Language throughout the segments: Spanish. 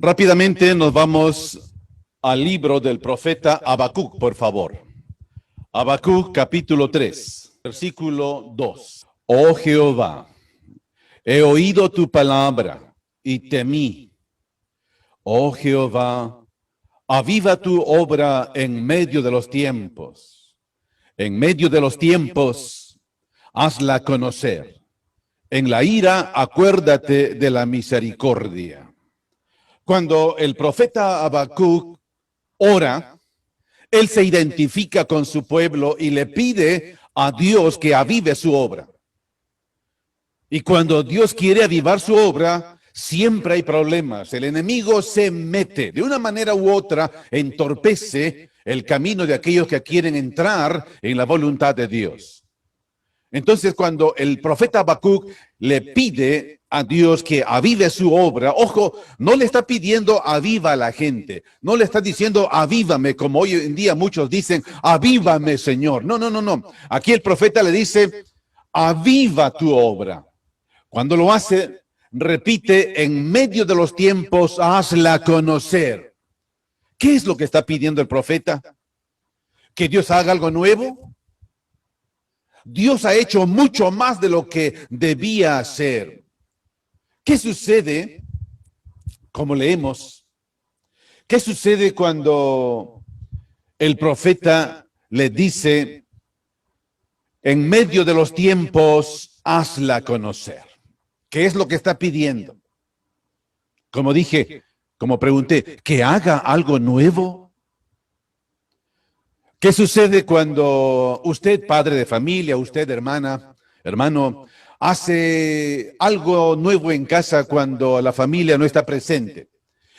Rápidamente nos vamos al libro del profeta Habacuc, por favor. Habacuc, capítulo 3, versículo 2. Oh Jehová, he oído tu palabra y temí. Oh Jehová, aviva tu obra en medio de los tiempos. En medio de los tiempos, hazla conocer. En la ira, acuérdate de la misericordia. Cuando el profeta Habacuc ora, él se identifica con su pueblo y le pide a Dios que avive su obra. Y cuando Dios quiere avivar su obra, siempre hay problemas. El enemigo se mete, de una manera u otra, entorpece el camino de aquellos que quieren entrar en la voluntad de Dios. Entonces, cuando el profeta Habacuc le pide a Dios que avive su obra, ojo, no le está pidiendo aviva a la gente, no le está diciendo avívame, como hoy en día muchos dicen, avívame, Señor. No, no, no, no. Aquí el profeta le dice, aviva tu obra. Cuando lo hace, repite, en medio de los tiempos, hazla conocer. ¿Qué es lo que está pidiendo el profeta? ¿Que Dios haga algo nuevo? Dios ha hecho mucho más de lo que debía hacer. ¿Qué sucede, como leemos, qué sucede cuando el profeta le dice, en medio de los tiempos, hazla conocer? ¿Qué es lo que está pidiendo? Como dije, como pregunté, ¿que haga algo nuevo? ¿Qué sucede cuando usted, padre de familia, usted, hermano, hace algo nuevo en casa cuando la familia no está presente?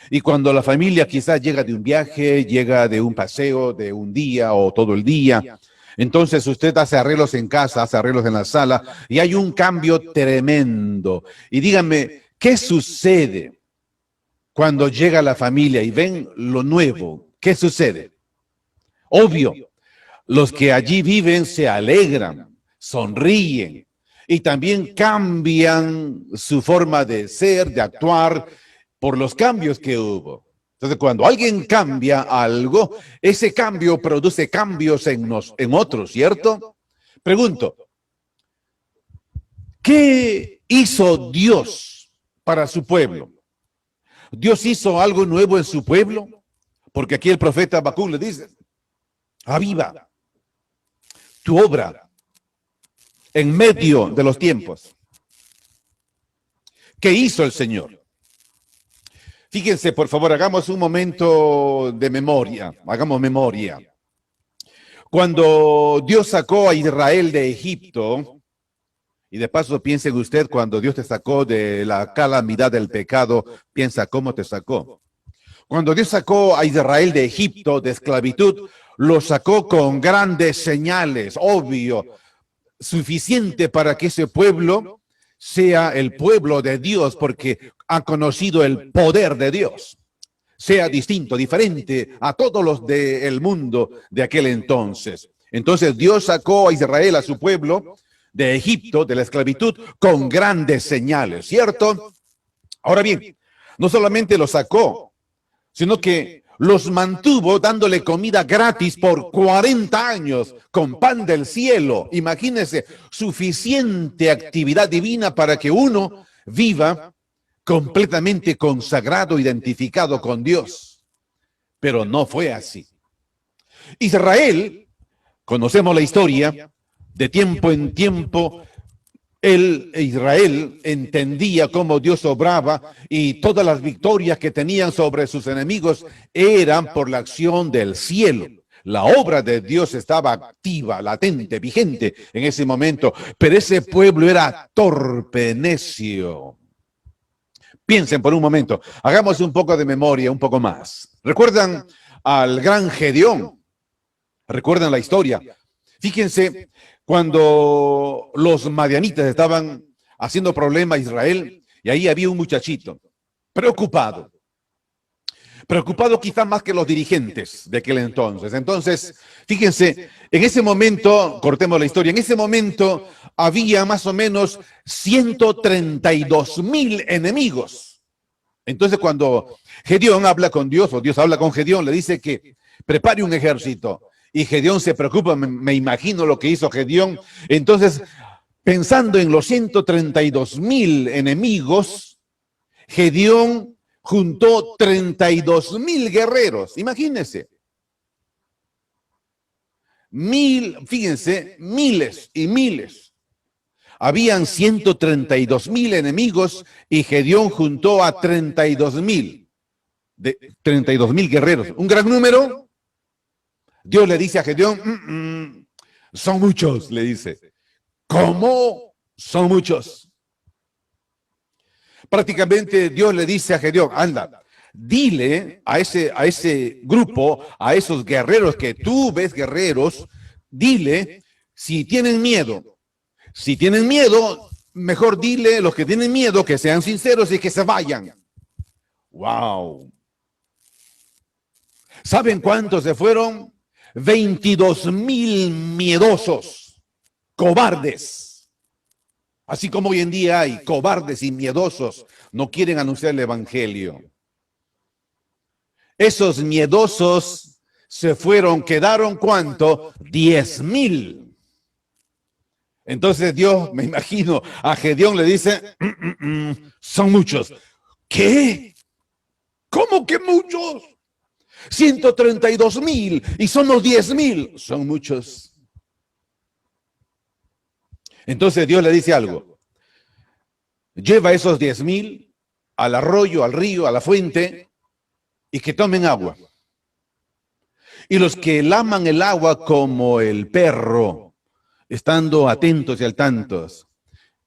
Y cuando la familia quizás llega de un viaje, llega de un paseo, de un día o todo el día, entonces usted hace arreglos en casa, hace arreglos en la sala y hay un cambio tremendo. Y díganme, ¿qué sucede cuando llega la familia y ven lo nuevo? ¿Qué sucede? Obvio, los que allí viven se alegran, sonríen y también cambian su forma de ser, de actuar por los cambios que hubo. Entonces, cuando alguien cambia algo, ese cambio produce cambios en otros, ¿cierto? Pregunto, ¿qué hizo Dios para su pueblo? ¿Dios hizo algo nuevo en su pueblo? Porque aquí el profeta Habacuc le dice, aviva tu obra en medio de los tiempos. ¿Qué hizo el Señor? Fíjense, por favor, hagamos un momento de memoria, hagamos memoria. Cuando Dios sacó a Israel de Egipto, y de paso piensen usted, cuando Dios te sacó de la calamidad del pecado, piensa cómo te sacó. Cuando Dios sacó a Israel de Egipto, de esclavitud, lo sacó con grandes señales, obvio, suficiente para que ese pueblo sea el pueblo de Dios, porque ha conocido el poder de Dios, sea distinto, diferente a todos los del mundo de aquel entonces. Entonces Dios sacó a Israel, a su pueblo, de Egipto, de la esclavitud, con grandes señales, ¿cierto? Ahora bien, no solamente lo sacó, sino que los mantuvo dándole comida gratis por 40 años con pan del cielo. Imagínense, suficiente actividad divina para que uno viva completamente consagrado, identificado con Dios. Pero no fue así. Israel, conocemos la historia, de tiempo en tiempo, Israel entendía cómo Dios obraba y todas las victorias que tenían sobre sus enemigos eran por la acción del cielo. La obra de Dios estaba activa, latente, vigente en ese momento, pero ese pueblo era torpe, necio. Piensen por un momento, hagamos un poco de memoria, un poco más. ¿Recuerdan al gran Gedeón? ¿Recuerdan la historia? Fíjense, cuando los madianitas estaban haciendo problema a Israel, y ahí había un muchachito preocupado quizás más que los dirigentes de aquel entonces. Entonces, fíjense, en ese momento, cortemos la historia, en ese momento había más o menos 132,000 enemigos. Entonces cuando Gedeón habla con Dios, o Dios habla con Gedeón, le dice que prepare un ejército. Y Gedeón se preocupa, me imagino lo que hizo Gedeón. Entonces, pensando en los 132,000 enemigos, Gedeón juntó 32,000 guerreros. Imagínense. Fíjense, miles y miles. Habían 132,000 enemigos y Gedeón juntó a 32,000, 32,000 guerreros. Un gran número. Dios le dice a Gedeón, son muchos, le dice. ¿Cómo? Son muchos. Prácticamente Dios le dice a Gedeón, anda, dile a ese grupo, a esos guerreros que tú ves guerreros, dile si tienen miedo. Si tienen miedo, mejor dile los que tienen miedo que sean sinceros y que se vayan. ¡Wow! ¿Saben cuántos se fueron? 22,000 miedosos, cobardes. Así como hoy en día hay cobardes y miedosos, no quieren anunciar el evangelio. Esos miedosos se fueron, quedaron ¿cuánto? 10,000. Entonces Dios, me imagino, a Gedeón le dice, son muchos. ¿Qué? ¿Cómo que muchos? 132,000 y somos 10,000. Son muchos. Entonces Dios le dice algo. Lleva esos 10,000 al arroyo, al río, a la fuente y que tomen agua. Y los que laman el agua como el perro, estando atentos y al tantos,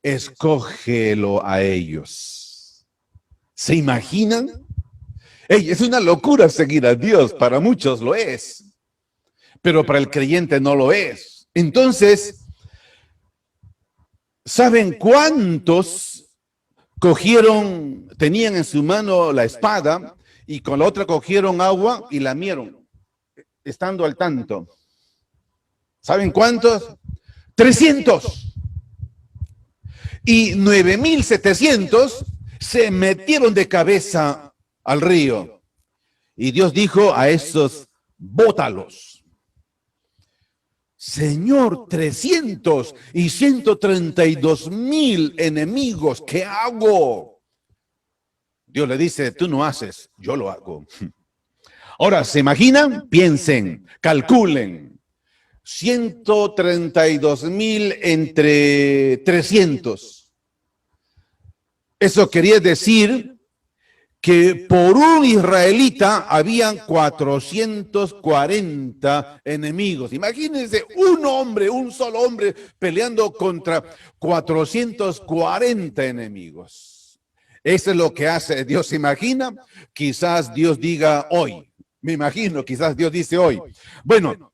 escógelo a ellos. ¿Se imaginan? Ey, es una locura seguir a Dios, para muchos lo es, pero para el creyente no lo es. Entonces, ¿saben cuántos tenían en su mano la espada y con la otra cogieron agua y lamieron, estando al tanto? ¿Saben cuántos? 300. Y 9,700 se metieron de cabeza al río. Y Dios dijo a esos, bótalos. Señor, 300 y 132,000 enemigos, ¿qué hago? Dios le dice, tú no haces, yo lo hago. Ahora, ¿se imaginan? Piensen, calculen. 132,000 entre 300. Eso quería decir que por un israelita habían 440 enemigos. Imagínense un solo hombre peleando contra 440 enemigos. Eso es lo que hace Dios. ¿Se imagina? Quizás Dios diga hoy. Me imagino, quizás Dios dice hoy. Bueno,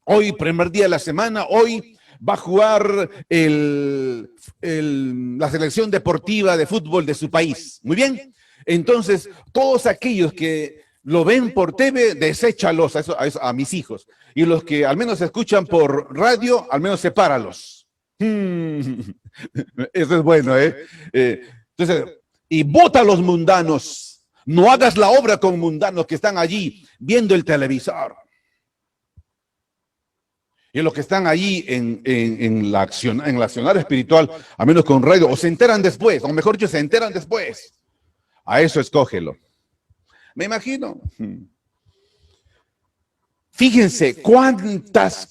hoy, primer día de la semana, hoy va a jugar la selección deportiva de fútbol de su país. Muy bien. Entonces, todos aquellos que lo ven por TV, deséchalos a mis hijos. Y los que al menos escuchan por radio, al menos sepáralos. Eso es bueno, ¿eh? Entonces, y vota a los mundanos. No hagas la obra con mundanos que están allí viendo el televisor. Y los que están allí en la accionar espiritual, a menos con radio, o se enteran después, o mejor dicho, se enteran después. A eso escógelo. Me imagino. Fíjense cuántas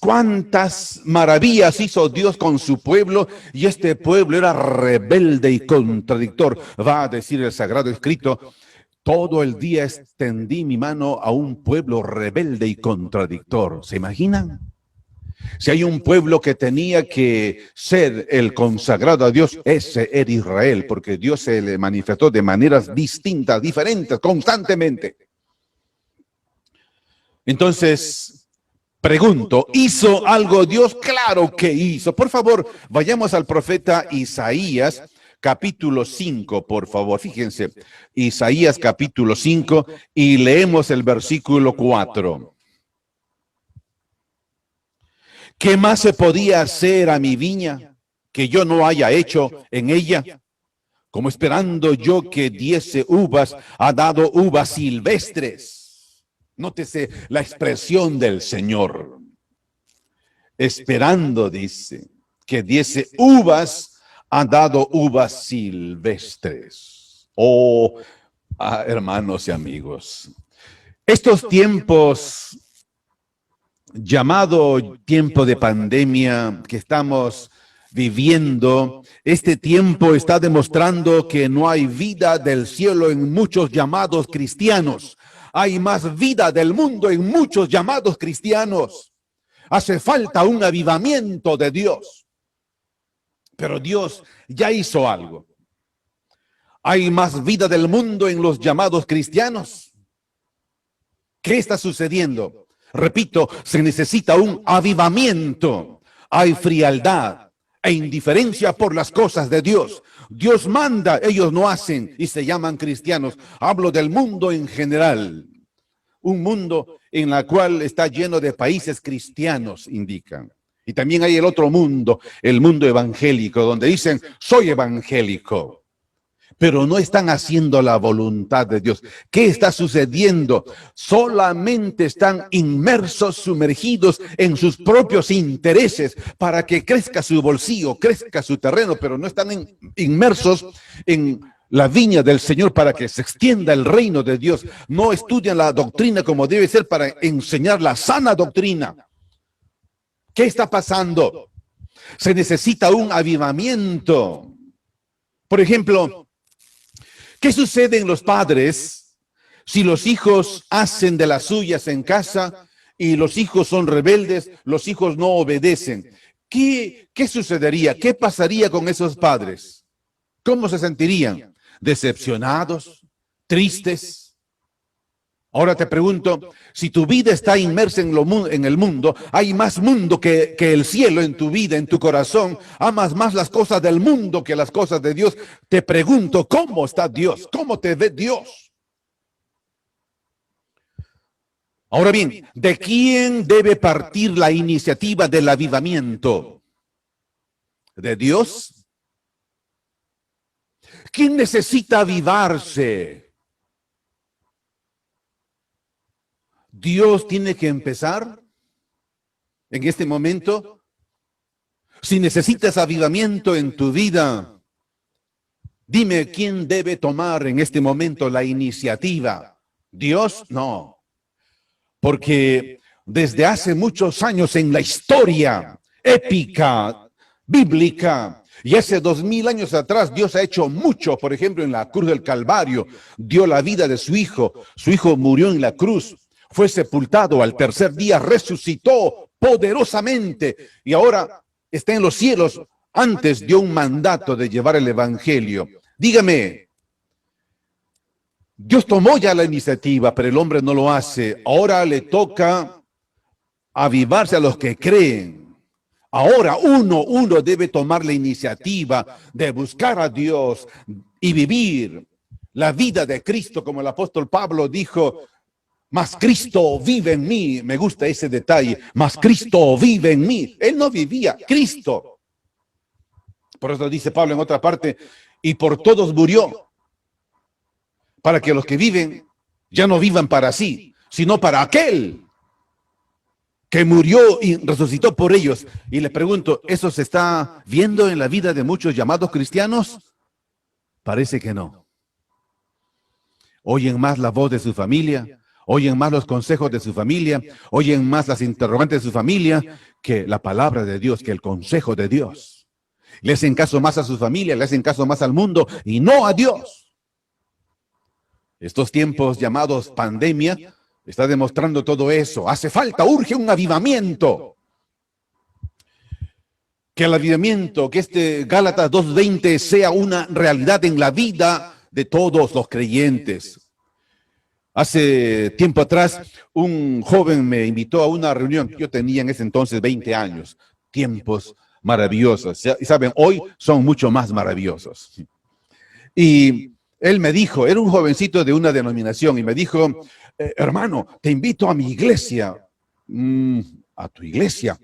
maravillas hizo Dios con su pueblo, y este pueblo era rebelde y contradictor. Va a decir el Sagrado Escrito, todo el día extendí mi mano a un pueblo rebelde y contradictor. ¿Se imaginan? Si hay un pueblo que tenía que ser el consagrado a Dios, ese era Israel, porque Dios se le manifestó de maneras distintas, diferentes, constantemente. Entonces, pregunto, ¿hizo algo Dios? Claro que hizo. Por favor, vayamos al profeta Isaías, capítulo 5, por favor. Fíjense, Isaías capítulo 5, y leemos el versículo 4. ¿Qué más se podía hacer a mi viña que yo no haya hecho en ella? como esperando yo que diese uvas, ha dado uvas silvestres. Nótese la expresión del Señor. Esperando, dice, que diese uvas, ha dado uvas silvestres. Oh, hermanos y amigos, estos tiempos, llamado tiempo de pandemia que estamos viviendo, este tiempo está demostrando que no hay vida del cielo en muchos llamados cristianos. Hay más vida del mundo en muchos llamados cristianos. Hace falta un avivamiento de Dios. Pero Dios ya hizo algo. Hay más vida del mundo en los llamados cristianos. ¿Qué está sucediendo? Repito, se necesita un avivamiento. Hay frialdad e indiferencia por las cosas de Dios. Dios manda, ellos no hacen y se llaman cristianos. Hablo del mundo en general. Un mundo en el cual está lleno de países cristianos, indican. Y también hay el otro mundo, el mundo evangélico, donde dicen, soy evangélico. Pero no están haciendo la voluntad de Dios. ¿Qué está sucediendo? Solamente están inmersos, sumergidos en sus propios intereses para que crezca su bolsillo, crezca su terreno, pero no están inmersos en la viña del Señor para que se extienda el reino de Dios. No estudian la doctrina como debe ser para enseñar la sana doctrina. ¿Qué está pasando? Se necesita un avivamiento. Por ejemplo, ¿qué sucede en los padres si los hijos hacen de las suyas en casa y los hijos son rebeldes, los hijos no obedecen? ¿Qué sucedería? ¿Qué pasaría con esos padres? ¿Cómo se sentirían? ¿Decepcionados? ¿Tristes? Ahora te pregunto, si tu vida está inmersa en el mundo, hay más mundo que el cielo en tu vida, en tu corazón, amas más las cosas del mundo que las cosas de Dios. Te pregunto, ¿cómo está Dios? ¿Cómo te ve Dios? Ahora bien, ¿de quién debe partir la iniciativa del avivamiento? ¿De Dios? ¿Quién necesita avivarse? Dios tiene que empezar en este momento. Si necesitas avivamiento en tu vida, dime quién debe tomar en este momento la iniciativa. ¿Dios? No. Porque desde hace muchos años en la historia épica, bíblica, y hace 2000 años atrás Dios ha hecho mucho. Por ejemplo, en la cruz del Calvario dio la vida de su hijo murió en la cruz. Fue sepultado, al tercer día resucitó poderosamente y ahora está en los cielos. Antes dio un mandato de llevar el evangelio. Dígame, Dios tomó ya la iniciativa, pero el hombre no lo hace. Ahora le toca avivarse a los que creen. Ahora uno debe tomar la iniciativa de buscar a Dios y vivir la vida de Cristo, como el apóstol Pablo dijo. Mas Cristo vive en mí. Me gusta ese detalle. Mas Cristo vive en mí. Él no vivía, Cristo. Por eso dice Pablo en otra parte, y por todos murió, para que los que viven ya no vivan para sí, sino para aquel que murió y resucitó por ellos. Y le pregunto, ¿eso se está viendo en la vida de muchos llamados cristianos? Parece que no. Oyen más la voz de su familia, oyen más los consejos de su familia, oyen más las interrogantes de su familia que la palabra de Dios, que el consejo de Dios. Le hacen caso más a su familia, le hacen caso más al mundo y no a Dios. Estos tiempos llamados pandemia está demostrando todo eso. Hace falta, urge un avivamiento. Que el avivamiento, que este Gálatas 2:20 sea una realidad en la vida de todos los creyentes. Hace tiempo atrás, un joven me invitó a una reunión. Yo tenía en ese entonces 20 años. Tiempos maravillosos. Y saben, hoy son mucho más maravillosos. Y él me dijo, era un jovencito de una denominación, y me dijo, hermano, te invito a mi iglesia. ¿A tu iglesia?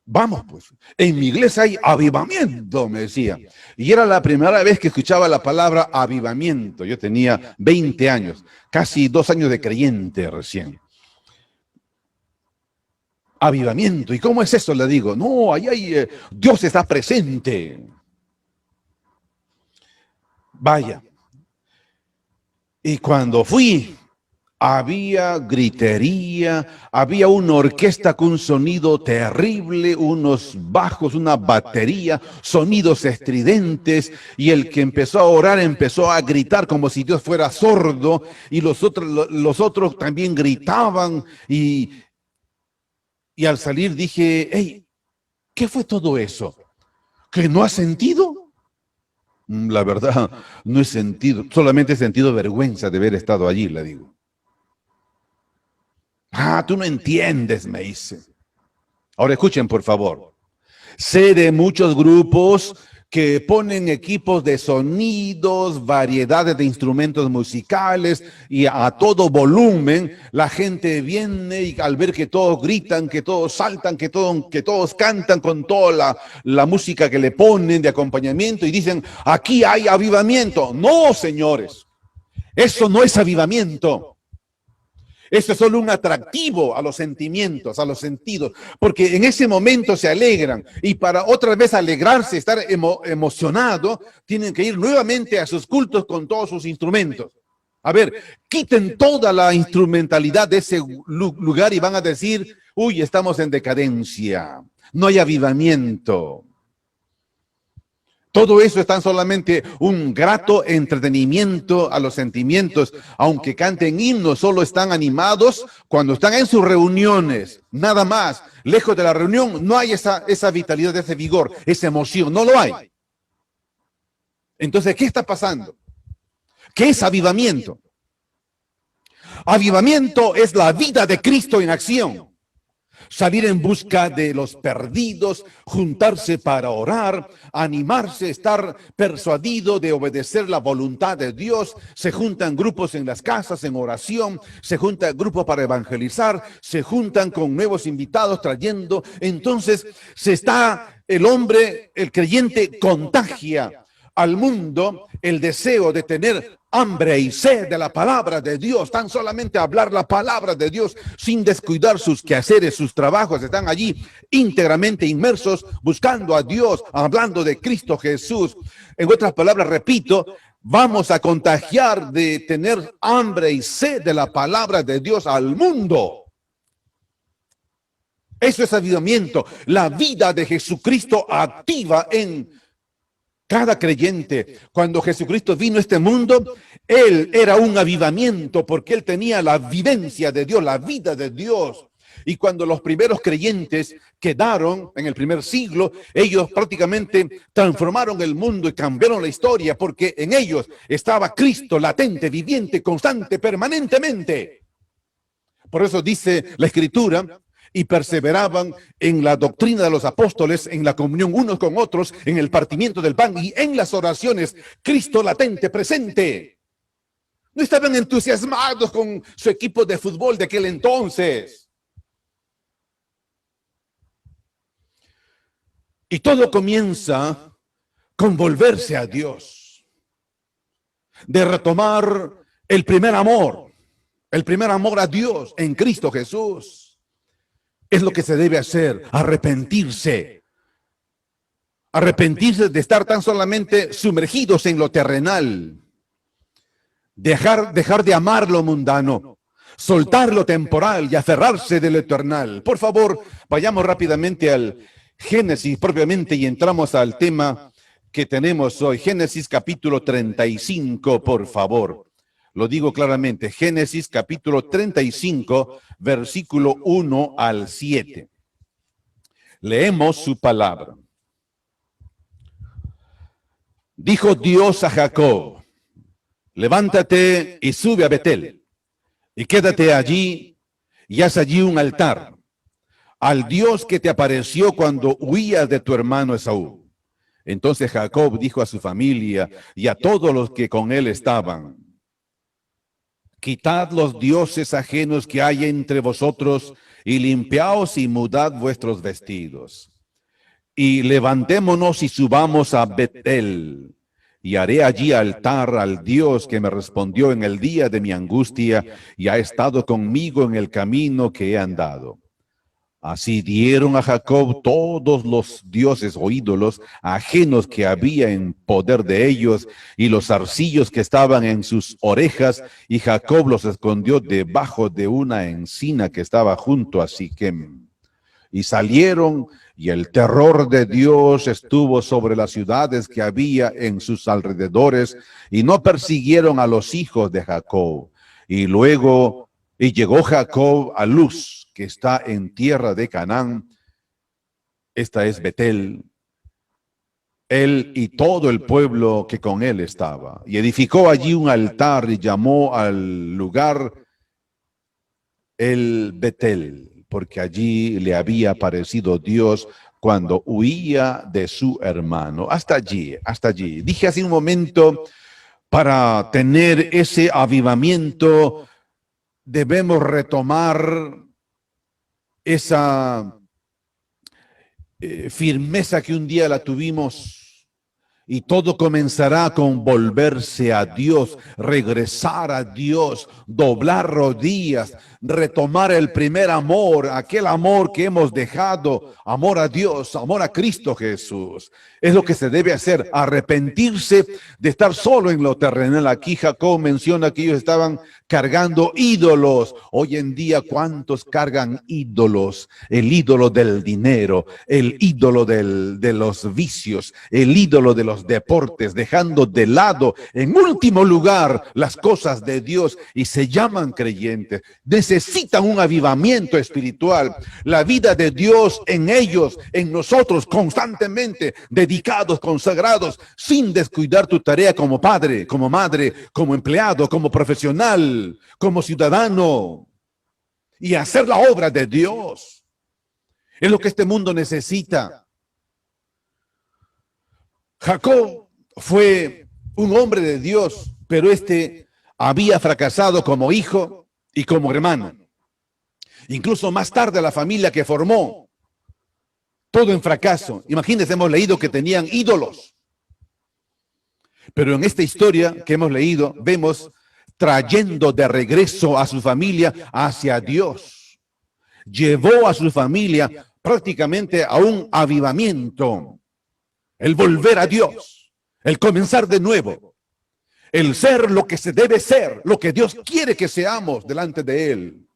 Vamos, pues, en mi iglesia hay avivamiento, me decía. Y era la primera vez que escuchaba la palabra avivamiento. Yo tenía 20 años, casi 2 años de creyente recién. Avivamiento. ¿Y cómo es eso? Le digo, no, ahí hay, Dios está presente. Vaya. Y cuando fui, había gritería, había una orquesta con un sonido terrible, unos bajos, una batería, sonidos estridentes, y el que empezó a orar empezó a gritar como si Dios fuera sordo, y los otros también gritaban, y al salir dije, hey, ¿qué fue todo eso? ¿Que no has sentido? La verdad, no he sentido, solamente he sentido vergüenza de haber estado allí, le digo. Ah, tú no entiendes, me dice. Ahora escuchen, por favor. Sé de muchos grupos que ponen equipos de sonidos, variedades de instrumentos musicales y a todo volumen. La gente viene y al ver que todos gritan, que todos saltan, que todos cantan con toda la música que le ponen de acompañamiento y dicen, aquí hay avivamiento. No, señores, eso no es avivamiento. Eso es solo un atractivo a los sentimientos, a los sentidos, porque en ese momento se alegran y para otra vez alegrarse, estar emocionado, tienen que ir nuevamente a sus cultos con todos sus instrumentos. A ver, quiten toda la instrumentalidad de ese lugar y van a decir, uy, estamos en decadencia, no hay avivamiento. Todo eso es tan solamente un grato entretenimiento a los sentimientos. Aunque canten himnos, solo están animados cuando están en sus reuniones. Nada más. Lejos de la reunión no hay esa vitalidad, ese vigor, esa emoción. No lo hay. Entonces, ¿qué está pasando? ¿Qué es avivamiento? Avivamiento es la vida de Cristo en acción. Salir en busca de los perdidos, juntarse para orar, animarse, estar persuadido de obedecer la voluntad de Dios. Se juntan grupos en las casas en oración, se juntan grupos para evangelizar, se juntan con nuevos invitados trayendo. Entonces el hombre, el creyente contagia al mundo el deseo de tener hambre y sed de la palabra de Dios, tan solamente hablar la palabra de Dios sin descuidar sus quehaceres, sus trabajos, están allí íntegramente inmersos buscando a Dios, hablando de Cristo Jesús. En otras palabras, repito, vamos a contagiar de tener hambre y sed de la palabra de Dios al mundo. Eso es avivamiento, la vida de Jesucristo activa en cada creyente. Cuando Jesucristo vino a este mundo, Él era un avivamiento porque Él tenía la vivencia de Dios, la vida de Dios. Y cuando los primeros creyentes quedaron en el primer siglo, ellos prácticamente transformaron el mundo y cambiaron la historia porque en ellos estaba Cristo latente, viviente, constante, permanentemente. Por eso dice la Escritura, y perseveraban en la doctrina de los apóstoles, en la comunión unos con otros, en el partimiento del pan y en las oraciones, Cristo latente, presente. No estaban entusiasmados con su equipo de fútbol de aquel entonces. Y todo comienza con volverse a Dios, de retomar el primer amor a Dios en Cristo Jesús. Es lo que se debe hacer, arrepentirse. Arrepentirse de estar tan solamente sumergidos en lo terrenal. Dejar de amar lo mundano. Soltar lo temporal y aferrarse de lo eternal. Por favor, vayamos rápidamente al Génesis propiamente y entramos al tema que tenemos hoy. Génesis capítulo 35, por favor. Lo digo claramente, Génesis capítulo 35, versículo 1 al 7. Leemos su palabra. Dijo Dios a Jacob, levántate y sube a Betel, y quédate allí, y haz allí un altar, al Dios que te apareció cuando huías de tu hermano Esaú. Entonces Jacob dijo a su familia y a todos los que con él estaban, quitad los dioses ajenos que hay entre vosotros y limpiaos y mudad vuestros vestidos. y levantémonos y subamos a Betel. Y haré allí altar al Dios que me respondió en el día de mi angustia y ha estado conmigo en el camino que he andado. Así dieron a Jacob todos los dioses o ídolos ajenos que había en poder de ellos y los zarcillos que estaban en sus orejas, y Jacob los escondió debajo de una encina que estaba junto a Siquem. Y salieron, y el terror de Dios estuvo sobre las ciudades que había en sus alrededores, y no persiguieron a los hijos de Jacob. Y llegó Jacob a Luz, que está en tierra de Canaán. Esta es Betel, él y todo el pueblo que con él estaba. Y edificó allí un altar y llamó al lugar el Betel, porque allí le había aparecido Dios cuando huía de su hermano. Hasta allí, hasta allí. Dije hace un momento, para tener ese avivamiento, debemos retomar esa firmeza que un día la tuvimos. Y todo comenzará con volverse a Dios, regresar a Dios, doblar rodillas, retomar el primer amor, aquel amor que hemos dejado, amor a Dios, amor a Cristo Jesús. Es lo que se debe hacer, arrepentirse de estar solo en lo terrenal. Aquí Jacob menciona que ellos estaban cargando ídolos. Hoy en día, ¿cuántos cargan ídolos? El ídolo del dinero, el ídolo de los vicios, el ídolo de los deportes, dejando de lado en último lugar las cosas de Dios, y se llaman creyentes. Necesitan un avivamiento espiritual, la vida de Dios en ellos, en nosotros, constantemente dedicados, consagrados, sin descuidar tu tarea como padre, como madre, como empleado, como profesional, como ciudadano, y hacer la obra de Dios. Es lo que este mundo necesita. Jacob fue un hombre de Dios, pero había fracasado como hijo y como hermano. Incluso más tarde la familia que formó, todo en fracaso. Imagínense, hemos leído que tenían ídolos. Pero en esta historia que hemos leído, vemos trayendo de regreso a su familia hacia Dios. Llevó a su familia prácticamente a un avivamiento. El volver a Dios, el comenzar de nuevo, el ser lo que se debe ser, lo que Dios quiere que seamos delante de Él.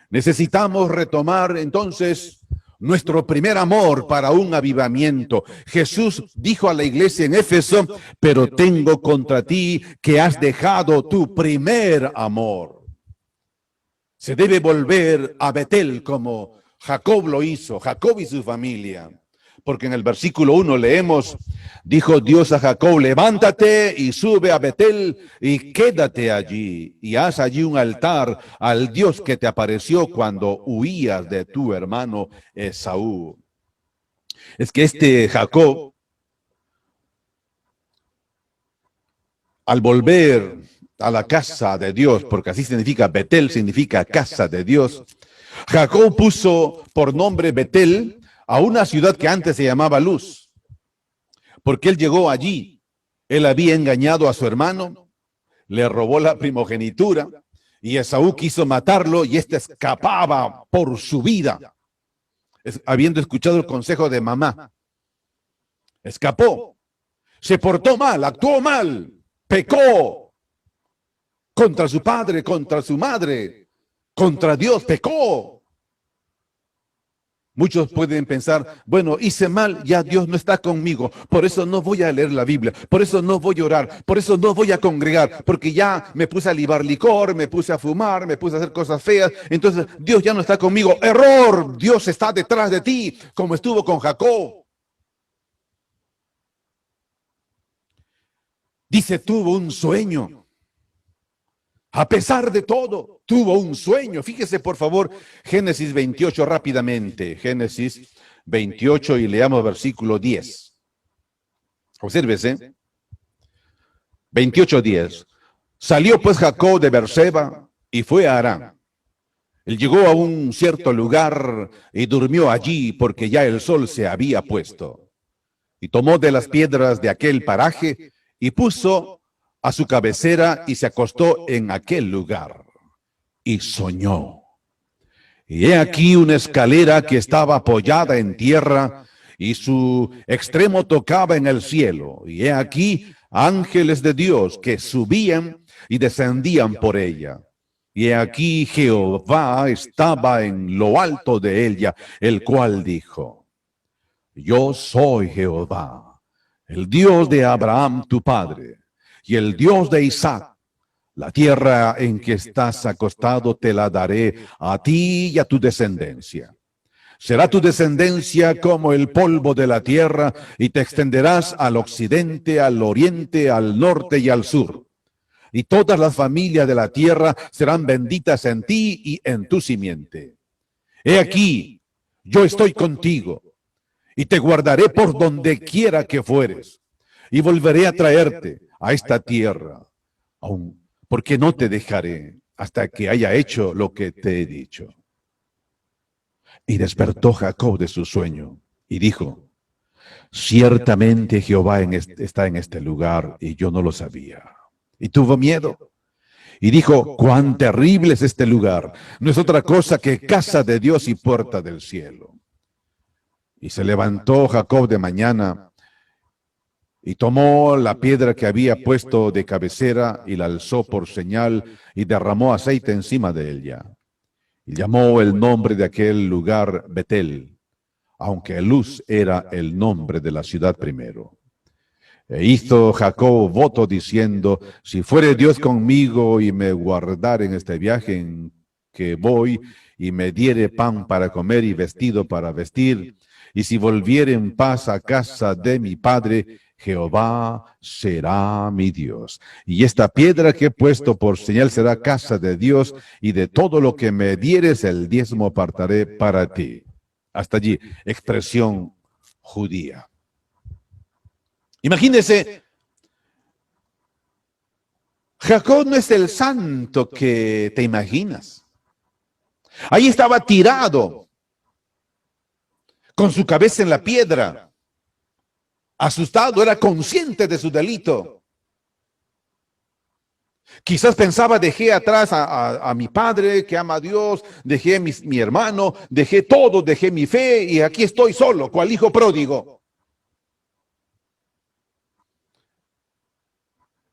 Necesitamos retomar entonces nuestro primer amor para un avivamiento. Jesús dijo a la iglesia en Éfeso: pero tengo contra ti que has dejado tu primer amor. Se debe volver a Betel como Jacob lo hizo, Jacob y su familia. Porque en el versículo 1 leemos: dijo Dios a Jacob, levántate y sube a Betel y quédate allí, y haz allí un altar al Dios que te apareció cuando huías de tu hermano Esaú. Es que Jacob, al volver a la casa de Dios, porque así significa Betel, significa casa de Dios, Jacob puso por nombre Betel a una ciudad que antes se llamaba Luz, porque él llegó allí. Él había engañado a su hermano, le robó la primogenitura, y Esaú quiso matarlo, y éste escapaba por su vida, habiendo escuchado el consejo de mamá. Escapó, se portó mal, actuó mal, pecó contra su padre, contra su madre, contra Dios, pecó. Muchos pueden pensar, bueno, hice mal, ya Dios no está conmigo, por eso no voy a leer la Biblia, por eso no voy a orar, por eso no voy a congregar, porque ya me puse a libar licor, me puse a fumar, me puse a hacer cosas feas, entonces Dios ya no está conmigo. ¡Error! Dios está detrás de ti, como estuvo con Jacob. Dice, tuvo un sueño. A pesar de todo, tuvo un sueño. Fíjese, por favor, Génesis 28 rápidamente. Génesis 28 y leamos versículo 10. Obsérvese. 28:10. Salió pues Jacob de Beerseba y fue a Harán. Él llegó a un cierto lugar y durmió allí porque ya el sol se había puesto. Y tomó de las piedras de aquel paraje y puso a su cabecera y se acostó en aquel lugar. Y soñó. Y he aquí una escalera que estaba apoyada en tierra y su extremo tocaba en el cielo. Y he aquí ángeles de Dios que subían y descendían por ella. Y he aquí Jehová estaba en lo alto de ella, el cual dijo: Yo soy Jehová, el Dios de Abraham tu padre, y el Dios de Isaac. La tierra en que estás acostado te la daré a ti y a tu descendencia. Será tu descendencia como el polvo de la tierra, y te extenderás al occidente, al oriente, al norte y al sur. Y todas las familias de la tierra serán benditas en ti y en tu simiente. He aquí, yo estoy contigo, y te guardaré por donde quiera que fueres, y volveré a traerte a esta tierra, aun porque no te dejaré hasta que haya hecho lo que te he dicho. Y despertó Jacob de su sueño y dijo: Ciertamente Jehová está en este lugar y yo no lo sabía. Y tuvo miedo y dijo: Cuán terrible es este lugar. No es otra cosa que casa de Dios y puerta del cielo. Y se levantó Jacob de mañana y tomó la piedra que había puesto de cabecera y la alzó por señal y derramó aceite encima de ella. Y llamó el nombre de aquel lugar Betel, aunque Luz era el nombre de la ciudad primero. E hizo Jacob voto diciendo: Si fuere Dios conmigo y me guardare en este viaje en que voy, y me diere pan para comer y vestido para vestir, y si volviere en paz a casa de mi padre, Jehová será mi Dios. Y esta piedra que he puesto por señal será casa de Dios, y de todo lo que me dieres el diezmo apartaré para ti. Hasta allí, expresión judía. Imagínese, Jacob no es el santo que te imaginas. Ahí estaba tirado, con su cabeza en la piedra, asustado, era consciente de su delito. Quizás pensaba: dejé atrás a mi padre que ama a Dios, dejé mi hermano, dejé todo, dejé mi fe y aquí estoy solo, cual hijo pródigo.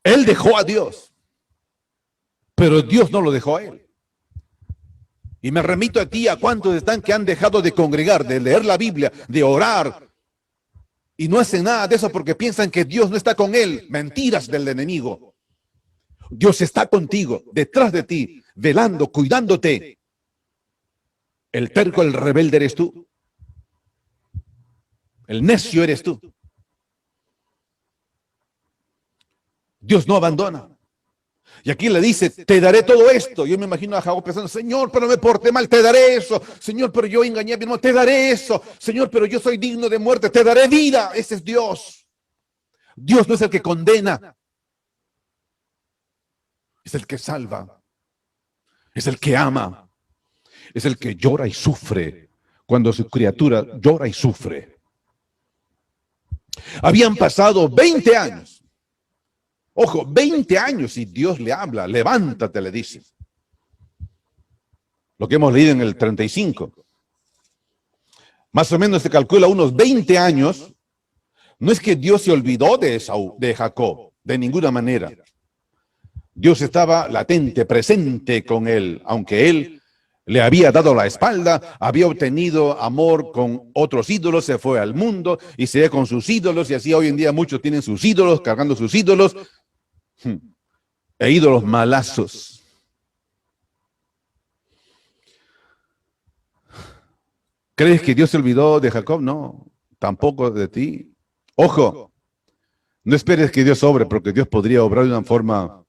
Él dejó a Dios, pero Dios no lo dejó a él. Y me remito a ti, a cuántos están que han dejado de congregar, de leer la Biblia, de orar, y no hacen nada de eso porque piensan que Dios no está con él. Mentiras del enemigo. Dios está contigo, detrás de ti, velando, cuidándote. El terco, el rebelde eres tú. El necio eres tú. Dios no abandona. Y aquí le dice: te daré todo esto. Yo me imagino a Jacob pensando: Señor, pero me porté mal, te daré eso. Señor, pero yo engañé a mi hermano, te daré eso. Señor, pero yo soy digno de muerte, te daré vida. Ese es Dios. Dios no es el que condena, es el que salva, es el que ama, es el que llora y sufre cuando su criatura llora y sufre. Habían pasado 20 años. Ojo, 20 años y Dios le habla: levántate, le dice. Lo que hemos leído en el 35. Más o menos se calcula unos 20 años. No es que Dios se olvidó de Jacob, de ninguna manera. Dios estaba latente, presente con él, aunque él le había dado la espalda, había obtenido amor con otros ídolos, se fue al mundo y se ve con sus ídolos, y así hoy en día muchos tienen sus ídolos, cargando sus ídolos, e ídolos malazos. ¿Crees que Dios se olvidó de Jacob? No, tampoco de ti. Ojo, no esperes que Dios obre, porque Dios podría obrar de una forma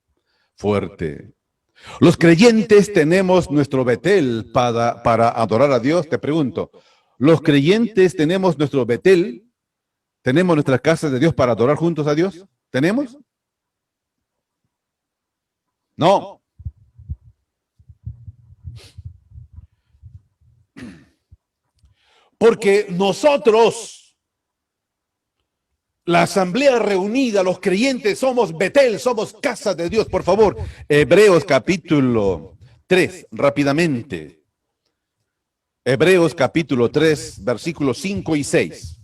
fuerte. Los creyentes tenemos nuestro Betel para adorar a Dios. Te pregunto, ¿los creyentes tenemos nuestro Betel? ¿Tenemos nuestras casas de Dios para adorar juntos a Dios? ¿Tenemos? No. Porque nosotros, la asamblea reunida, los creyentes, somos Betel, somos casa de Dios. Por favor, Hebreos capítulo 3, rápidamente. Hebreos capítulo 3, versículos 5 y 6.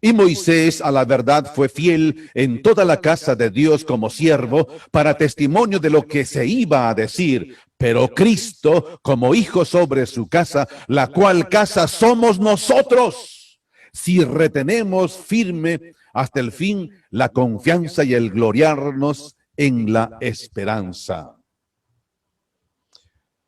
Y Moisés a la verdad fue fiel en toda la casa de Dios como siervo para testimonio de lo que se iba a decir. Pero Cristo como hijo sobre su casa, la cual casa somos nosotros, si retenemos firme hasta el fin la confianza y el gloriarnos en la esperanza.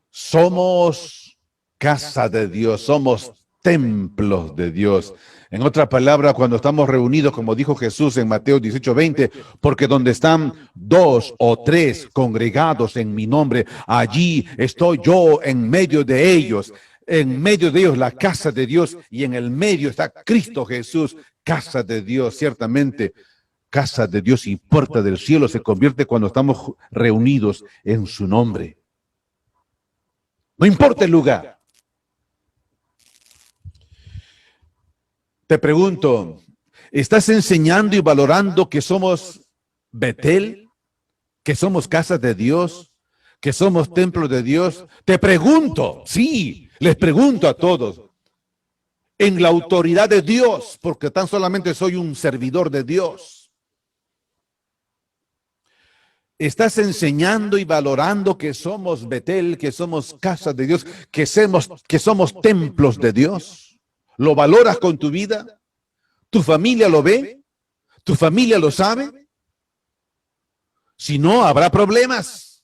Somos casa de Dios, somos templos de Dios. En otra palabra, cuando estamos reunidos, como dijo Jesús en Mateo 18:20, porque donde están 2 o 3 congregados en mi nombre, allí estoy yo en medio de ellos. En medio de ellos la casa de Dios y en el medio está Cristo Jesús, casa de Dios. Ciertamente, casa de Dios y puerta del cielo se convierte cuando estamos reunidos en su nombre. No importa el lugar. Te pregunto, ¿estás enseñando y valorando que somos Betel? ¿Que somos casa de Dios? ¿Que somos templo de Dios? Te pregunto, sí, les pregunto a todos, en la autoridad de Dios, porque tan solamente soy un servidor de Dios. ¿Estás enseñando y valorando que somos Betel, que somos casa de Dios, que somos templos de Dios? ¿Lo valoras con tu vida? ¿Tu familia lo ve? ¿Tu familia lo sabe? Si no, habrá problemas.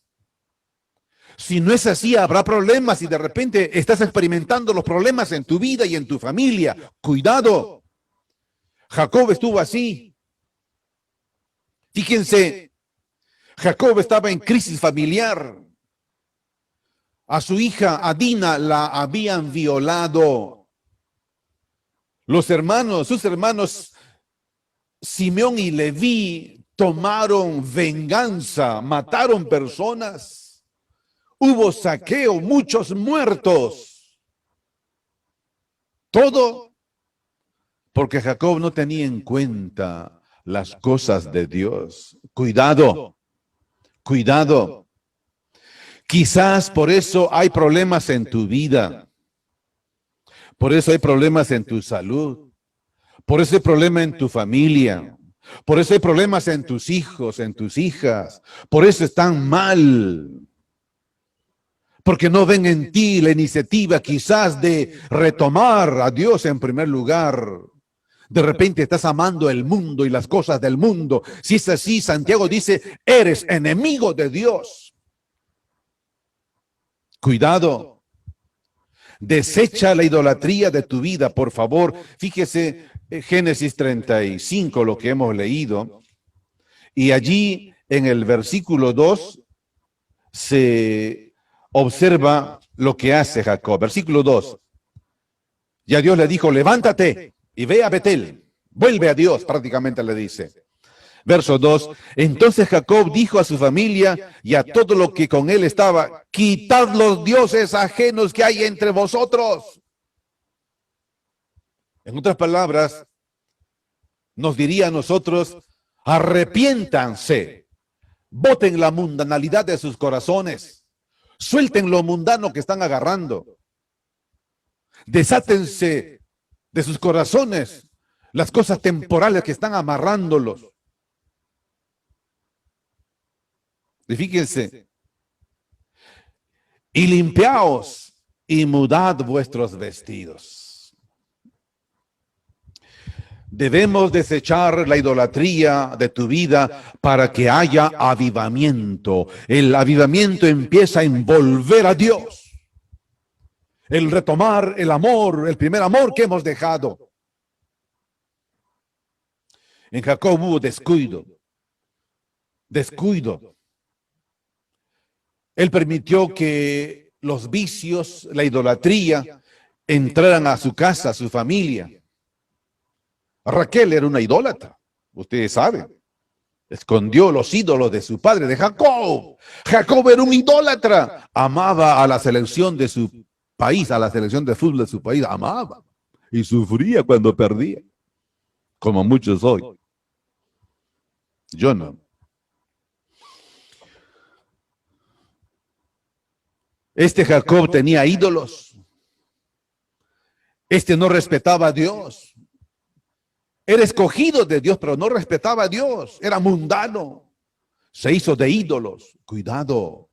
Si no es así, habrá problemas y de repente estás experimentando los problemas en tu vida y en tu familia. Cuidado. Jacob estuvo así. Fíjense, Jacob estaba en crisis familiar. A su hija, a Dina, la habían violado. Sus hermanos, Simeón y Leví, tomaron venganza, mataron personas. Hubo saqueo, muchos muertos. Todo porque Jacob no tenía en cuenta las cosas de Dios. Cuidado, cuidado. Quizás por eso hay problemas en tu vida. Por eso hay problemas en tu salud. Por eso hay problemas en tu familia. Por eso hay problemas en tus hijos, en tus hijas. Por eso están mal. Porque no ven en ti la iniciativa quizás de retomar a Dios en primer lugar. De repente estás amando el mundo y las cosas del mundo. Si es así, Santiago dice, eres enemigo de Dios. Cuidado. Desecha la idolatría de tu vida, por favor. Fíjese Génesis 35, lo que hemos leído. Y allí en el versículo 2 se observa lo que hace Jacob. Versículo 2. Ya Dios le dijo, levántate y ve a Betel. Vuelve a Dios, prácticamente le dice. Verso 2, entonces Jacob dijo a su familia y a todo lo que con él estaba, quitad los dioses ajenos que hay entre vosotros. En otras palabras, nos diría a nosotros, arrepiéntanse, boten la mundanalidad de sus corazones, suelten lo mundano que están agarrando, desátense de sus corazones las cosas temporales que están amarrándolos. Y fíjense, y limpiaos y mudad vuestros vestidos. Debemos desechar la idolatría de tu vida para que haya avivamiento. El avivamiento empieza en volver a Dios. El retomar el amor, el primer amor que hemos dejado. En Jacob hubo descuido. Él permitió que los vicios, la idolatría, entraran a su casa, a su familia. Raquel era una idólatra, ustedes saben. Escondió los ídolos de su padre, de Jacob. Jacob era un idólatra. Amaba a la selección de su país, a la selección de fútbol de su país, amaba. y sufría cuando perdía, como muchos hoy. Yo no. Este Jacob tenía ídolos. Este no respetaba a Dios. Era escogido de Dios, pero no respetaba a Dios. Era mundano. Se hizo de ídolos. Cuidado.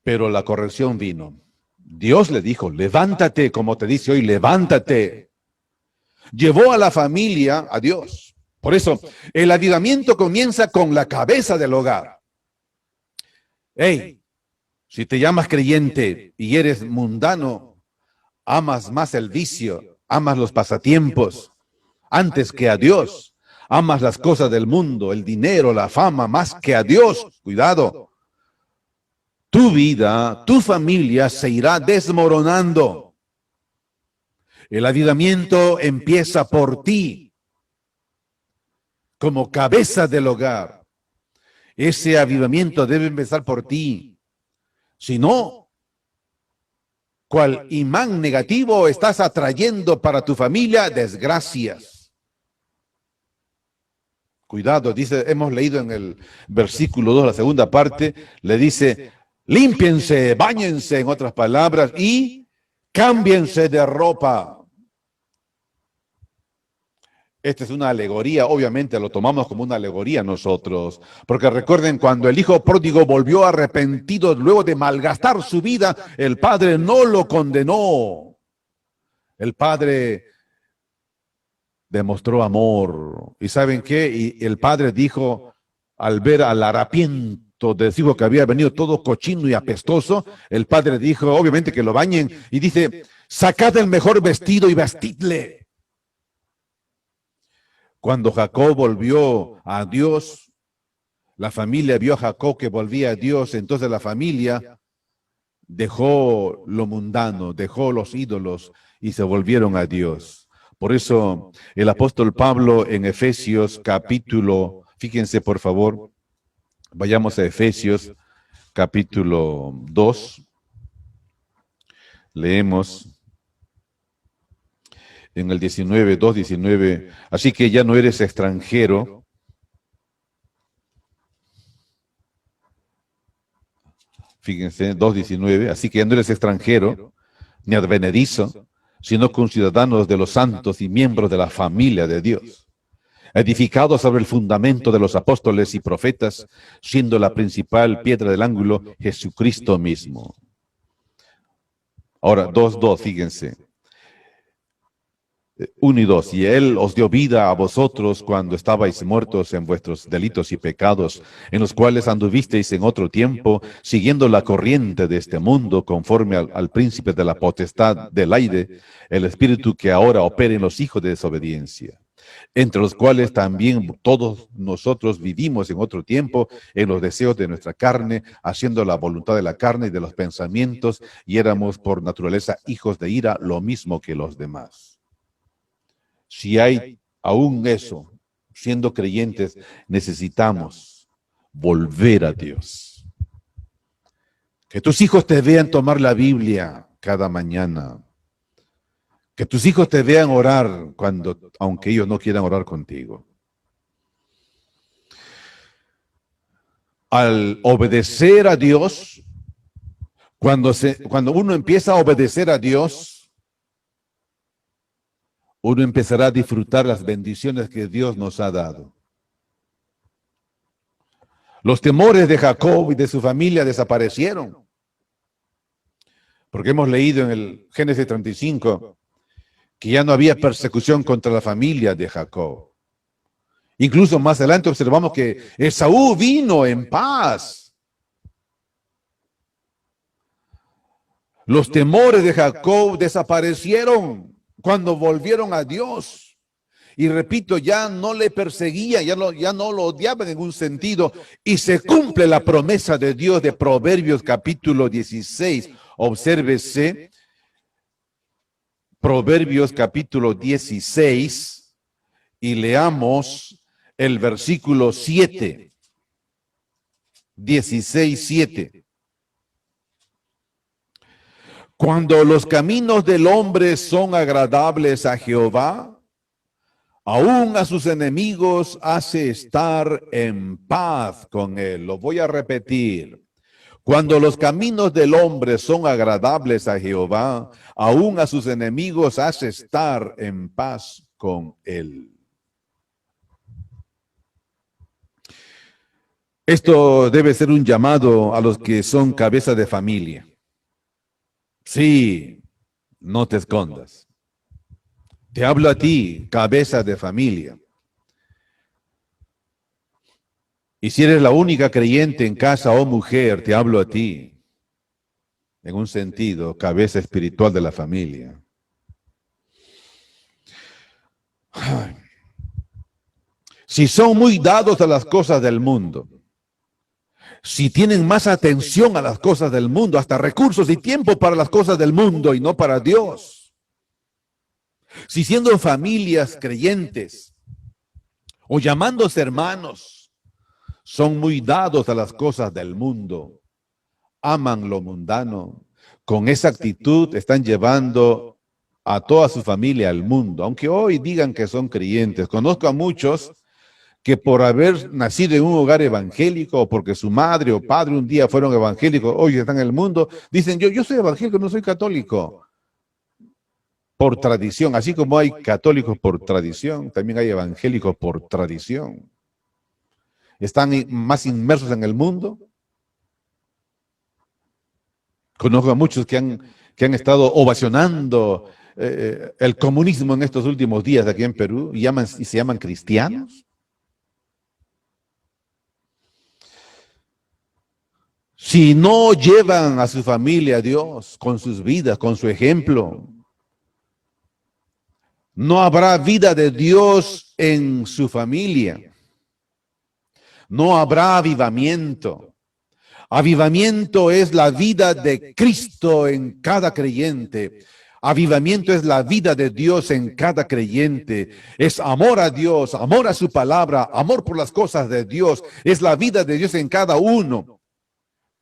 Pero la corrección vino. Dios le dijo, levántate, como te dice hoy, levántate. Llevó a la familia a Dios. Por eso, el avivamiento comienza con la cabeza del hogar. Hey, si te llamas creyente y eres mundano, amas más el vicio, amas los pasatiempos antes que a Dios, amas las cosas del mundo, el dinero, la fama, más que a Dios. Cuidado. Tu vida, tu familia se irá desmoronando. El avivamiento empieza por ti, como cabeza del hogar. Ese avivamiento debe empezar por ti. Si no, ¿cuál imán negativo estás atrayendo para tu familia? Desgracias. Cuidado, dice, hemos leído en el versículo 2, la segunda parte, le dice, límpiense, báñense, en otras palabras, y cámbiense de ropa. Esta es una alegoría, obviamente lo tomamos como una alegoría nosotros, porque recuerden, cuando el hijo pródigo volvió arrepentido luego de malgastar su vida, el padre no lo condenó. El padre demostró amor. ¿Y saben qué? Y el padre dijo, al ver al harapiento de su hijo que había venido todo cochino y apestoso, el padre dijo, obviamente que lo bañen, y dice, sacad el mejor vestido y vestidle. Cuando Jacob volvió a Dios, la familia vio a Jacob que volvía a Dios, entonces la familia dejó lo mundano, dejó los ídolos y se volvieron a Dios. Por eso el apóstol Pablo en Efesios capítulo, fíjense por favor, vayamos a Efesios capítulo 2, leemos en el 19, 2:19, así que ya no eres extranjero, fíjense, 2:19, así que ya no eres extranjero, ni advenedizo, sino conciudadanos de los santos y miembros de la familia de Dios, edificados sobre el fundamento de los apóstoles y profetas, siendo la principal piedra del ángulo Jesucristo mismo. Ahora, 2:2, fíjense. 1 y 2, y Él os dio vida a vosotros cuando estabais muertos en vuestros delitos y pecados, en los cuales anduvisteis en otro tiempo, siguiendo la corriente de este mundo, conforme al príncipe de la potestad del aire, el espíritu que ahora opera en los hijos de desobediencia, entre los cuales también todos nosotros vivimos en otro tiempo, en los deseos de nuestra carne, haciendo la voluntad de la carne y de los pensamientos, y éramos por naturaleza hijos de ira, lo mismo que los demás. Si hay aún eso, siendo creyentes, necesitamos volver a Dios. Que tus hijos te vean tomar la Biblia cada mañana. Que tus hijos te vean orar aunque ellos no quieran orar contigo. Al obedecer a Dios, cuando uno empieza a obedecer a Dios, uno empezará a disfrutar las bendiciones que Dios nos ha dado. Los temores de Jacob y de su familia desaparecieron. Porque hemos leído en el Génesis 35 que ya no había persecución contra la familia de Jacob. Incluso más adelante observamos que Esaú vino en paz. Los temores de Jacob desaparecieron cuando volvieron a Dios. Y repito, ya no le perseguían, ya no lo odiaban en un sentido. Y se cumple la promesa de Dios de Proverbios capítulo 16. Obsérvese, Proverbios capítulo 16, y leamos el versículo 7. 16:7. Cuando los caminos del hombre son agradables a Jehová, aún a sus enemigos hace estar en paz con él. Lo voy a repetir. Cuando los caminos del hombre son agradables a Jehová, aún a sus enemigos hace estar en paz con él. Esto debe ser un llamado a los que son cabeza de familia. Sí, no te escondas. Te hablo a ti, cabeza de familia. Y si eres la única creyente en casa o mujer, te hablo a ti. En un sentido, cabeza espiritual de la familia. Si son muy dados a las cosas del mundo, si tienen más atención a las cosas del mundo, hasta recursos y tiempo para las cosas del mundo y no para Dios, si siendo familias creyentes o llamándose hermanos, son muy dados a las cosas del mundo, aman lo mundano, con esa actitud están llevando a toda su familia al mundo, aunque hoy digan que son creyentes. Conozco a muchos que por haber nacido en un hogar evangélico o porque su madre o padre un día fueron evangélicos, hoy están en el mundo, dicen, yo soy evangélico, no soy católico. Por tradición, así como hay católicos por tradición, también hay evangélicos por tradición. Están más inmersos en el mundo. Conozco a muchos que han estado ovacionando el comunismo en estos últimos días aquí en Perú y se llaman cristianos. Si no llevan a su familia a Dios con sus vidas, con su ejemplo, no habrá vida de Dios en su familia. No habrá avivamiento. Avivamiento es la vida de Cristo en cada creyente. Avivamiento es la vida de Dios en cada creyente. Es amor a Dios, amor a su palabra, amor por las cosas de Dios. Es la vida de Dios en cada uno,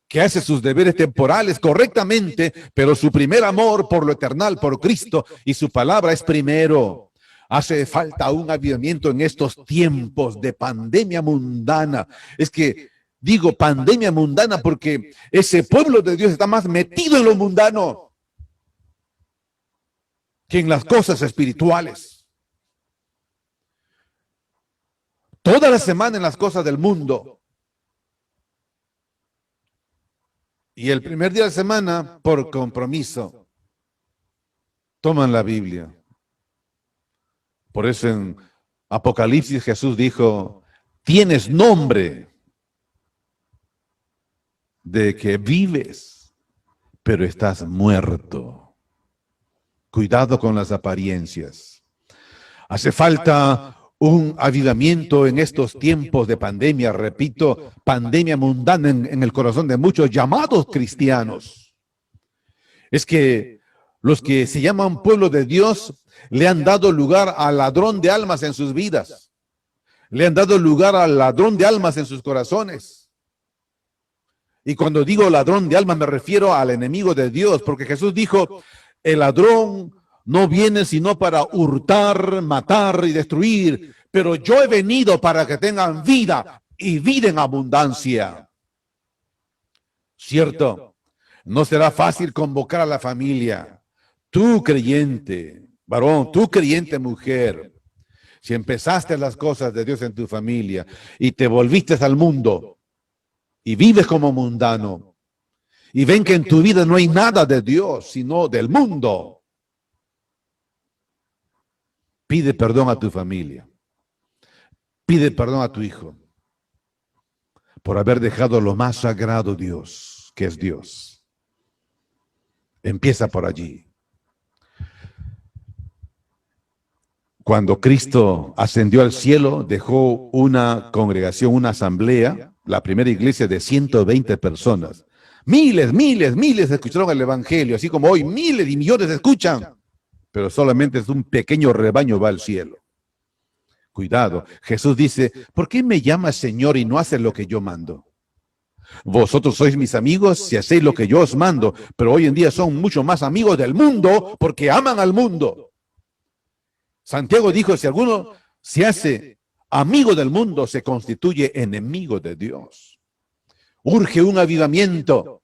que hace sus deberes temporales correctamente, pero su primer amor por lo eternal, por Cristo y su palabra es primero. Hace falta un avivamiento en estos tiempos de pandemia mundana. Es que digo pandemia mundana porque ese pueblo de Dios está más metido en lo mundano que en las cosas espirituales. Toda la semana en las cosas del mundo. Y el primer día de la semana, por compromiso, toman la Biblia. Por eso en Apocalipsis Jesús dijo, tienes nombre de que vives, pero estás muerto. Cuidado con las apariencias. Hace falta un avivamiento en estos tiempos de pandemia, repito, pandemia mundana en el corazón de muchos llamados cristianos. Es que los que se llaman pueblo de Dios le han dado lugar al ladrón de almas en sus vidas. Le han dado lugar al ladrón de almas en sus corazones. Y cuando digo ladrón de almas me refiero al enemigo de Dios, porque Jesús dijo, el ladrón no viene sino para hurtar, matar y destruir, pero yo he venido para que tengan vida y vida en abundancia. ¿Cierto? No será fácil convocar a la familia. Tú creyente, varón, tú creyente mujer, si empezaste las cosas de Dios en tu familia y te volviste al mundo y vives como mundano y ven que en tu vida no hay nada de Dios, sino del mundo, pide perdón a tu familia. Pide perdón a tu hijo por haber dejado lo más sagrado Dios, que es Dios. Empieza por allí. Cuando Cristo ascendió al cielo, dejó una congregación, una asamblea, la primera iglesia de 120 personas. Miles escucharon el evangelio, así como hoy miles y millones escuchan, pero solamente es un pequeño rebaño va al cielo. Cuidado, Jesús dice, ¿por qué me llamas Señor y no haces lo que yo mando? Vosotros sois mis amigos si hacéis lo que yo os mando, pero hoy en día son mucho más amigos del mundo porque aman al mundo. Santiago dijo, si alguno se hace amigo del mundo, se constituye enemigo de Dios. Urge un avivamiento.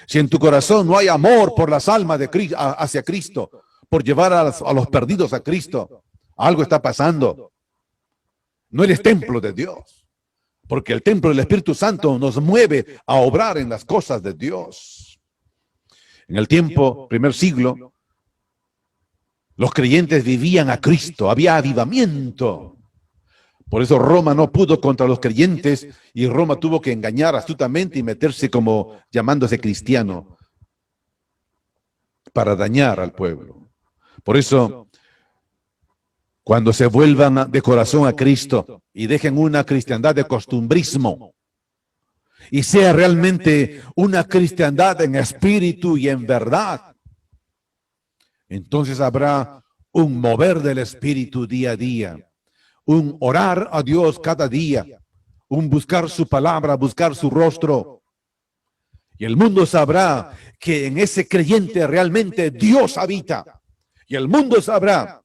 Si en tu corazón no hay amor por las almas de Cristo, hacia Cristo, por llevar a los perdidos a Cristo, algo está pasando. No eres templo de Dios, porque el templo del Espíritu Santo nos mueve a obrar en las cosas de Dios. En el tiempo, primer siglo, los creyentes vivían a Cristo, había avivamiento. Por eso Roma no pudo contra los creyentes y Roma tuvo que engañar astutamente y meterse como llamándose cristiano para dañar al pueblo. Por eso, cuando se vuelvan de corazón a Cristo y dejen una cristiandad de costumbrismo y sea realmente una cristiandad en espíritu y en verdad, entonces habrá un mover del espíritu día a día, un orar a Dios cada día, un buscar su palabra, buscar su rostro. Y el mundo sabrá que en ese creyente realmente Dios habita. Y el mundo sabrá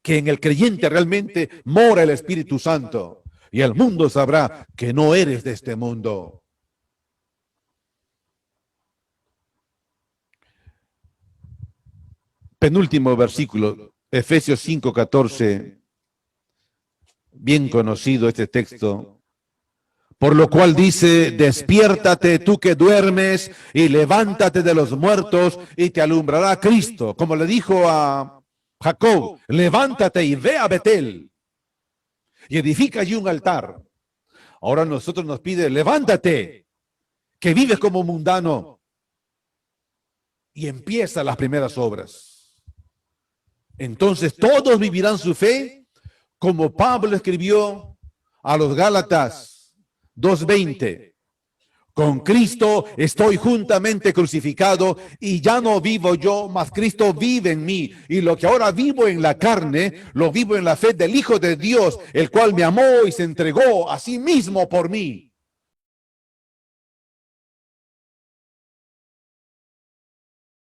que en el creyente realmente mora el Espíritu Santo. Y el mundo sabrá que no eres de este mundo. Penúltimo versículo, Efesios 5:14. Bien conocido este texto. Por lo cual dice, despiértate tú que duermes y levántate de los muertos y te alumbrará Cristo. Como le dijo a Jacob, levántate y ve a Betel y edifica allí un altar. Ahora nosotros nos pide, levántate, que vives como mundano, y empieza las primeras obras. Entonces todos vivirán su fe, como Pablo escribió a los Gálatas 2:20. Con Cristo estoy juntamente crucificado y ya no vivo yo, mas Cristo vive en mí. Y lo que ahora vivo en la carne, lo vivo en la fe del Hijo de Dios, el cual me amó y se entregó a sí mismo por mí.